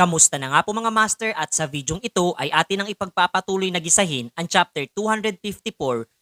Kamusta na nga po mga master at sa videong ito ay atin ang ipagpapatuloy na gisahin ang chapter 254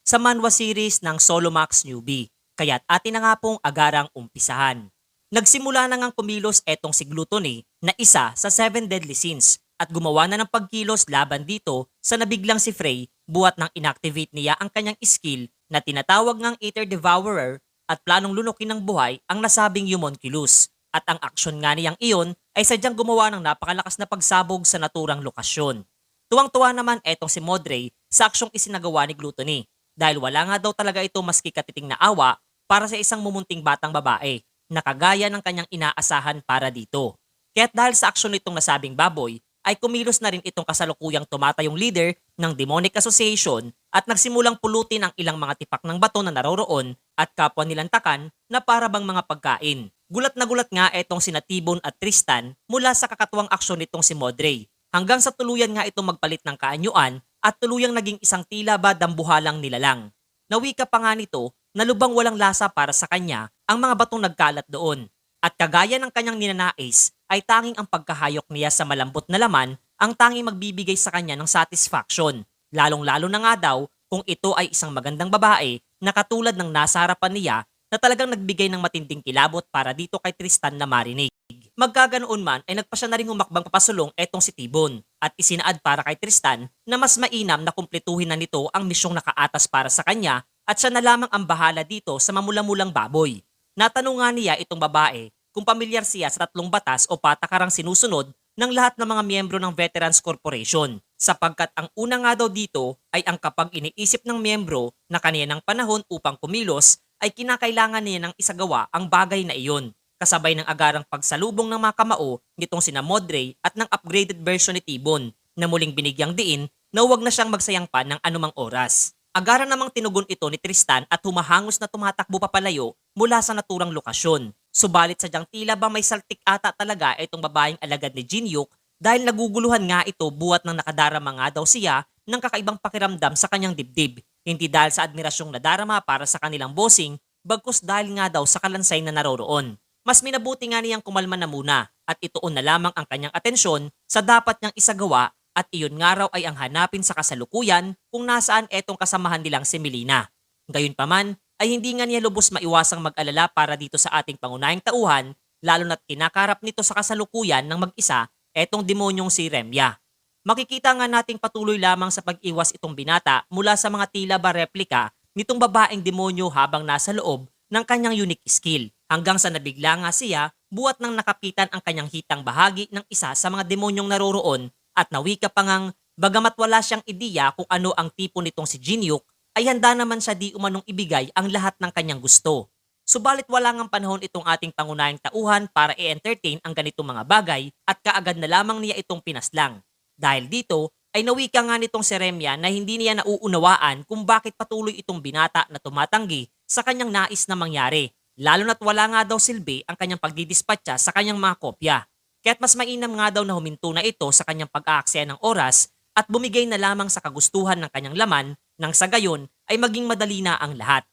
sa manhwa series ng Solomax Newbie. Kaya't atin na nga pong agarang umpisahan. Nagsimula na ngang kumilos etong si Gluttony na isa sa 7 deadly sins at gumawa na ng pagkilos laban dito sa nabiglang si Frey buhat nang inactivate niya ang kanyang skill na tinatawag ngang Aether Devourer at planong lunukin ng buhay ang nasabing Homunculus. At ang aksyon nga niyang iyon ay sadyang gumawa ng napakalakas na pagsabog sa naturang lokasyon. Tuwang-tuwa naman etong si Modrey sa aksyong isinagawa ni Gluttony dahil wala nga daw talaga ito maski katiting na awa para sa isang mumunting batang babae na kagaya ng kanyang inaasahan para dito. Kaya't dahil sa aksyon nitong nasabing baboy ay kumilos na rin itong kasalukuyang tumatayong leader ng Demonic Association at nagsimulang pulutin ang ilang mga tipak ng bato na naroroon at kapwa nilantakan na para bang mga pagkain. Gulat na gulat nga etong sina T-Bone at Tristan mula sa kakatuwang aksyon nitong si Modrey hanggang sa tuluyan nga itong magpalit ng kaanyuan at tuluyang naging isang tila ba dambuhalang nilalang. Nawika pa nga nito na lubang walang lasa para sa kanya ang mga batong nagkalat doon. At kagaya ng kanyang ninanais ay tanging ang pagkahayok niya sa malambot na laman ang tanging magbibigay sa kanya ng satisfaction. Lalong-lalo na nga daw kung ito ay isang magandang babae na katulad ng nasa harapan niya na talagang nagbigay ng matinding kilabot para dito kay Tristan na marinig. Magkaganoon man ay nagpa siya na rin humakbang papasulong etong si T-Bone at isinaad para kay Tristan na mas mainam na kumpletuhin na nito ang misyong nakaatas para sa kanya at siya na lamang ang bahala dito sa mamula-mulang baboy. Natanong nga niya itong babae kung pamilyar siya sa 3 batas o patakarang sinusunod ng lahat ng mga miyembro ng Veterans Corporation sapagkat ang una nga daw dito ay ang kapag iniisip ng miyembro na kaniya ng panahon upang kumilos ay kinakailangan niya ng isagawa ang bagay na iyon kasabay ng agarang pagsalubong ng mga kamao nitong sina Modrey at ng upgraded version ni T-Bone na muling binigyang diin na huwag na siyang magsayang pa ng anumang oras. Agara namang tinugon ito ni Tristan at humahangos na tumatakbo papalayo mula sa naturang lokasyon. Subalit sadyang tila ba may saltik ata talaga itong babaeng alagad ni Jinhyuk dahil naguguluhan nga ito buhat ng nakadarama nga daw siya ng kakaibang pakiramdam sa kanyang dibdib. Hindi dahil sa admirasyong nadarama para sa kanilang bossing, bagkus dahil nga daw sa kalansay na naroroon. Mas minabuti nga niyang kumalma na muna at ituon na lamang ang kanyang atensyon sa dapat niyang isagawa at iyon nga raw ay ang hanapin sa kasalukuyan kung nasaan etong kasamahan nilang si Mileena. Gayunpaman ay hindi nga niya lubos maiwasang mag-alala para dito sa ating pangunahing tauhan lalo na't kinakarap nito sa kasalukuyan ng mag-isa etong demonyong si Remya. Makikita nga nating patuloy lamang sa pag-iwas itong binata mula sa mga tila ba replika nitong babaeng demonyo habang nasa loob ng kanyang unique skill hanggang sa nabigla nga siya buhat nang nakapitan ang kanyang hitang bahagi ng isa sa mga demonyong naroroon at nawika pa ngang bagamat wala siyang ideya kung ano ang tipo nitong si Jinhyuk ay handa naman siya di umanong ibigay ang lahat ng kanyang gusto. Subalit wala ngang panahon itong ating pangunahing tauhan para i-entertain ang ganitong mga bagay at kaagad na lamang niya itong pinaslang. Dahil dito ay nawika nga nitong si Remya na hindi niya nauunawaan kung bakit patuloy itong binata na tumatanggi sa kanyang nais na mangyari. Lalo na't wala nga daw silbi ang kanyang pagdidispatcha sa kanyang mga kopya. Kaya't mas mainam nga daw na huminto na ito sa kanyang pag-aaksaya ng oras at bumigay na lamang sa kagustuhan ng kanyang laman nang sa gayon ay maging madali na ang lahat.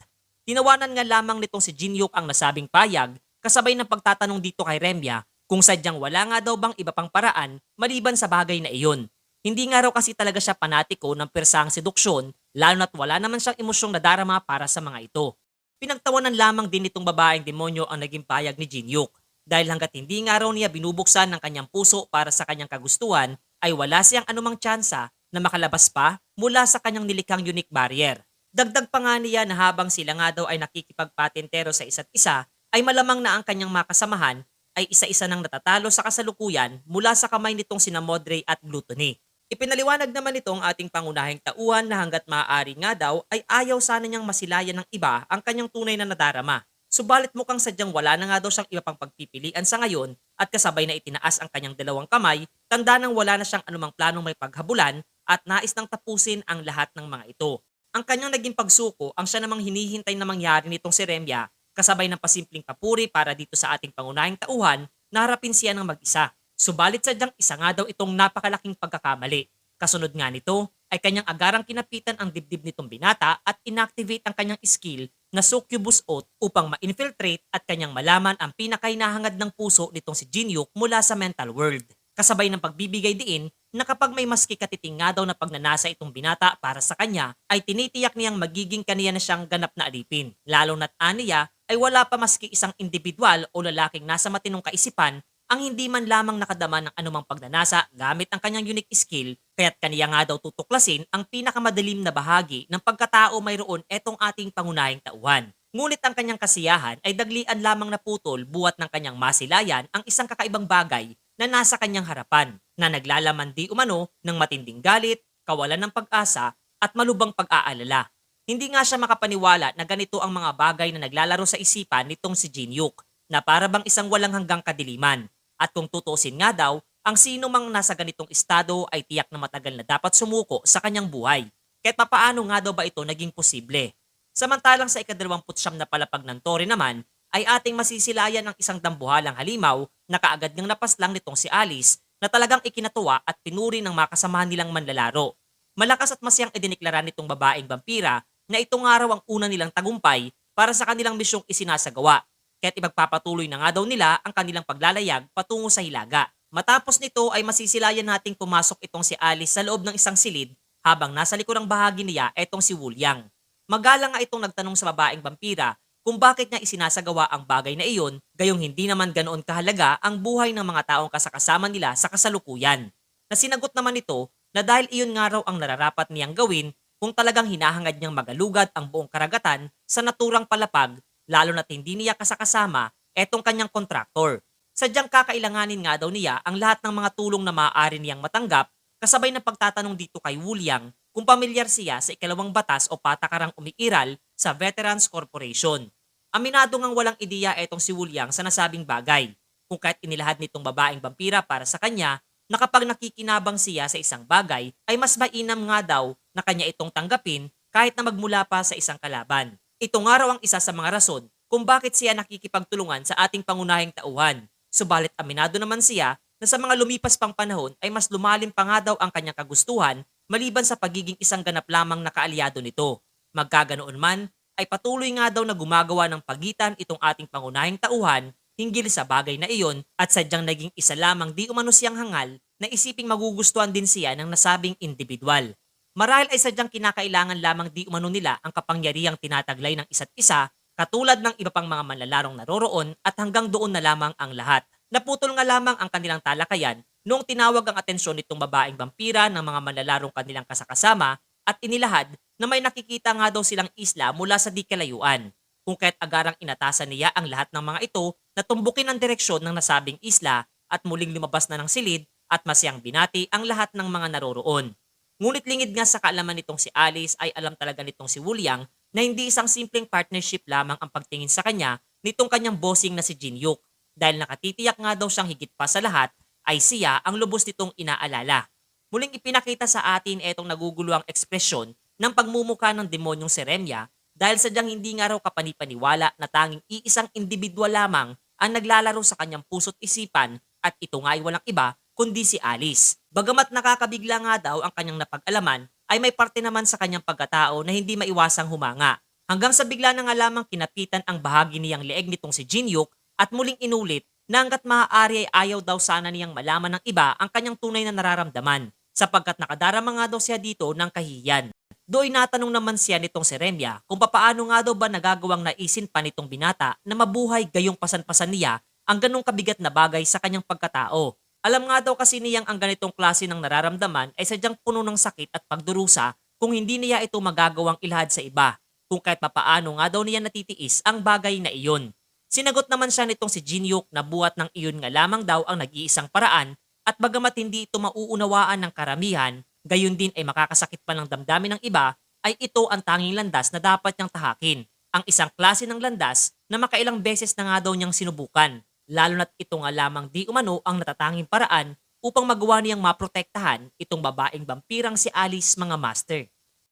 Tinawanan nga lamang nitong si Jinhyuk ang nasabing payag kasabay ng pagtatanong dito kay Remya kung sadyang wala nga daw bang iba pang paraan maliban sa bagay na iyon. Hindi nga raw kasi talaga siya panatiko ng persang seduksyon lalo na't wala naman siyang emosyong nadarama para sa mga ito. Pinagtawanan lamang din nitong babaeng demonyo ang naging payag ni Jinhyuk dahil hanggat hindi nga raw niya binubuksan ng kanyang puso para sa kanyang kagustuhan ay wala siyang anumang tsansa na makalabas pa mula sa kanyang nilikhang unique barrier. Dagdag pa nga niya na habang sila nga daw ay nakikipagpatintero sa isa't isa ay malamang na ang kanyang makasamahan ay isa-isa nang natatalo sa kasalukuyan mula sa kamay nitong sina Modrey at Gluttony. Ipinaliwanag naman nitong ating pangunahing tauhan na hanggat maaari nga daw ay ayaw sana niyang masilayan ng iba ang kanyang tunay na nadarama. Subalit mukhang sadyang wala na nga daw siyang iba pang pagpipilian sa ngayon at kasabay na itinaas ang kanyang 2 kamay, tanda nang wala na siyang anumang planong may paghabulan at nais nang tapusin ang lahat ng mga ito. Ang kanyang naging pagsuko ang siya namang hinihintay na mangyari nitong si Remya kasabay ng pasimpleng papuri para dito sa ating pangunahing tauhan na harapin siya ng mag-isa. Subalit sadyang isa nga daw itong napakalaking pagkakamali. Kasunod nga nito ay kanyang agarang kinapitan ang dibdib nitong binata at inactivate ang kanyang skill na Succubus Oath upang ma-infiltrate at kanyang malaman ang pinakahinahangad ng puso nitong si Jinhyuk mula sa mental world. Kasabay ng pagbibigay diin na kapag may maski katiting nga daw na pagnanasa itong binata para sa kanya, ay tinitiyak niyang magiging kaniya na siyang ganap na alipin. Lalo na't aniya ay wala pa maski isang individual o lalaking nasa matinong kaisipan ang hindi man lamang nakadama ng anumang pagnanasa gamit ang kanyang unique skill, kaya't kaniya nga daw tutuklasin ang pinakamadalim na bahagi ng pagkatao mayroon etong ating pangunahing tauhan. Ngunit ang kanyang kasiyahan ay daglian lamang na putol buwat ng kanyang masilayan ang isang kakaibang bagay na nasa kanyang harapan na naglalaman di umano ng matinding galit, kawalan ng pag-asa at malubang pag-aalala. Hindi nga siya makapaniwala na ganito ang mga bagay na naglalaro sa isipan nitong si Jinyuk na para bang isang walang hanggang kadiliman. At kung tutusin nga daw, ang sino mang nasa ganitong estado ay tiyak na matagal na dapat sumuko sa kanyang buhay. Kahit papaano nga daw ba ito naging posible? Samantalang sa ika-29 na palapag ng Tore naman, ay ating masisilayan ang isang dambuhalang halimaw na kaagad ngang napaslang nitong si Alice na talagang ikinatuwa at pinuri ng makasamahan nilang manlalaro. Malakas at masiyang idiniklara nitong babaeng vampira na ito nga raw ang una nilang tagumpay para sa kanilang misyong isinasagawa. Kaya't ipagpapatuloy na nga daw nila ang kanilang paglalayag patungo sa Hilaga. Matapos nito ay masisilayan nating pumasok itong si Alice sa loob ng isang silid habang nasa likurang bahagi niya etong si Wuliang. Magalang nga itong nagtanong sa babaeng vampira kung bakit niya isinasagawa ang bagay na iyon gayong hindi naman ganoon kahalaga ang buhay ng mga taong kasakasama nila sa kasalukuyan. Nasinagot naman ito na dahil iyon nga raw ang nararapat niyang gawin kung talagang hinahangad niyang magalugad ang buong karagatan sa naturang palapag lalo na't hindi niya kasakasama etong kanyang kontraktor. Sadyang kakailanganin nga daw niya ang lahat ng mga tulong na maaari niyang matanggap kasabay ng pagtatanong dito kay Wuliang kung pamilyar siya sa ikalawang batas o patakarang umiiral sa Veterans Corporation. Aminado ngang walang ideya etong si Wuliang sa nasabing bagay kung kahit inilahad nitong babaeng vampira para sa kanya na kapag nakikinabang siya sa isang bagay ay mas mainam nga daw na kanya itong tanggapin kahit na magmula pa sa isang kalaban. Ito nga raw ang isa sa mga rason kung bakit siya nakikipagtulungan sa ating pangunahing tauhan. Subalit aminado naman siya na sa mga lumipas pang panahon ay mas lumalim pa nga daw ang kanyang kagustuhan maliban sa pagiging isang ganap lamang na kaalyado nito. Magkaganoon man ay patuloy nga daw na gumagawa ng pagitan itong ating pangunahing tauhan hinggil sa bagay na iyon at sadyang naging isa lamang di umano siyang hangal na isiping magugustuhan din siya ng nasabing individual. Marahil ay sadyang kinakailangan lamang di umano nila ang kapangyarihang tinataglay ng isa't isa katulad ng iba pang mga manlalarong naroroon at hanggang doon na lamang ang lahat. Naputol nga lamang ang kanilang talakayan noong tinawag ang atensyon nitong babaeng vampira ng mga manlalarong kanilang kasakasama at inilahad na may nakikita nga daw silang isla mula sa di kalayuan. Kung kaya't agarang inatasan niya ang lahat ng mga ito na tumbukin ang direksyon ng nasabing isla at muling lumabas na ng silid at masiyang binati ang lahat ng mga naroroon. Ngunit lingid nga sa kaalaman nitong si Alice ay alam talaga nitong si Wuliang na hindi isang simpleng partnership lamang ang pagtingin sa kanya nitong kanyang bossing na si Jinyuk dahil nakatitiyak nga daw siyang higit pa sa lahat ay siya ang lubos nitong inaalala. Muling ipinakita sa atin etong naguguluhang ekspresyon ng pagmumukha ng demonyong si Remya dahil sadyang hindi nga raw kapanipaniwala na tanging iisang individual lamang ang naglalaro sa kanyang puso't isipan at ito nga ay walang iba kundi si Alice. Bagamat nakakabigla nga daw ang kanyang napag-alaman, ay may parte naman sa kanyang pagkatao na hindi maiwasang humanga. Hanggang sa bigla na nga lamang kinapitan ang bahagi niyang leeg nitong si Jinyuk at muling inulit na hanggat maaari ay ayaw daw sana niyang malaman ng iba ang kanyang tunay na nararamdaman sapagkat nakadarama nga daw siya dito ng kahihiyan. Do'y natanong naman siya nitong si Remya kung papaano nga daw ba nagagawang naisin pa nitong binata na mabuhay gayong pasan-pasan niya ang ganong kabigat na bagay sa kanyang pagkatao. Alam nga daw kasi niyang ang ganitong klase ng nararamdaman ay sadyang puno ng sakit at pagdurusa kung hindi niya ito magagawang ilahad sa iba, kung kahit papaano nga daw niya natitiis ang bagay na iyon. Sinagot naman siya nitong si Jinyuk na buhat ng iyon nga lamang daw ang nag-iisang paraan at bagamat hindi ito mauunawaan ng karamihan, gayon din ay makakasakit pa ng damdamin ng iba, ay ito ang tanging landas na dapat niyang tahakin. Ang isang klase ng landas na makailang beses na nga daw niyang sinubukan. Lalo na't ito nga lamang di umano ang natatanging paraan upang magawa niyang maprotektahan itong babaeng vampirang si Alice mga master.